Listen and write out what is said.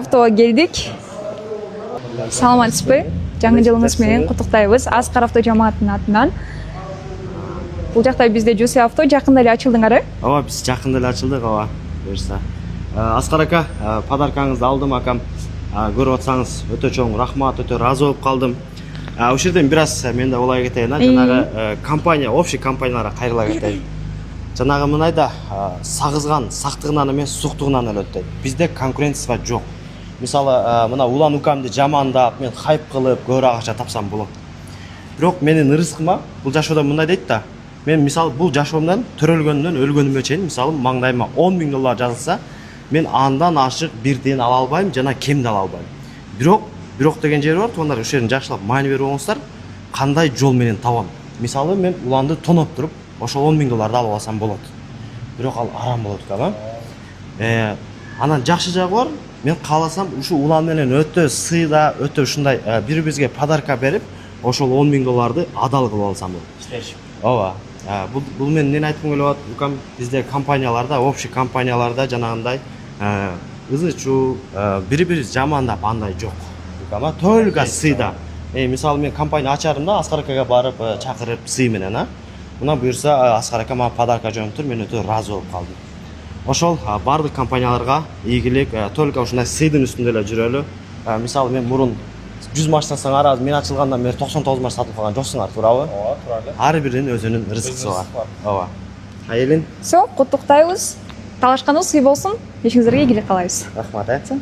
Автоға келдік. Саламатсызбы? Жаңы жылыңыз менен куттуктайбыз. Аскар Авто жамаатынын атынан. Бул жакта бизде Juicy Auto жакында эле ачылдыңар. Ооба, биз жакында эле ачылдык, ооба. Буюрса. Аскар ака, подаркаңызды алдым акам. Көрүп атсаңыз өтө чоң рахмат, өтө ыраазы болуп калдым. Ошол жерден бир аз мен да улай кетейин, жанагы компания, общий компанияларга кайрыла кетейин. Жанагы мынайда сагызган сактыгынан эмес, суктугунан эле өтөт. Бизде конкуренция жок. Мисалы, мына улан укамды жамандап, мен хайп кылып, көбүрөөк акча тапсам болот. Бирок менин ырыскыма бул жашоодо мындай дейт да. Мен мисалы бул жашоомдон төрөлгөндөн өлгөнүмө чейин, мисалы маңдайыма 10 000 доллар жазылса, мен андан ашык бир тиын ала албайм, жана кем да ала албайм. Бирок деген жери бар, туугандар, ошол жерин жакшылап маани берип алыңыздар. Кандай жол менен табам? Мисалы мен уланды тоноп туруп, ошол 10 000 долларды алып алсам болот. Бирок ал арам болот экен, анан жакшы жагы бар. Мен кааласам ушу улан менен өтө сыйда, өтө ушундай бири-бирибизге подарка берип, ошол 10 000 долларды адал кылып алсам болот. Ооба. Бул мен эмне айткым келип атат? Укам бизде компанияларда, общий компанияларда жанагындай ызычуу, бири-бирибиз жамандап андай жок. Укама только сыйда. Мисалы мен компания ачарым да, Аскар акага барып чакырып сый менен, Мына буюрса Аскар ака мага подарка жөнөттүр, мен өтө ыраазы болуп калдым. Ошол бардык компанияларга ийгилик, только ушундай сыйдын үстүндө эле жүрөлү. Мисалы мен мурун 100 машина саңар, мен ачылгандан бери 99 машина сатып калган жоксуңар, туурабы? Ооба, туралы. Ар биринин өзүнүн рызыксы бар. Ооба. Куттуктайбыз. Талашканыңыз сый болсун. Ишиңизерге ийгилик каалайбыз. Рахмат.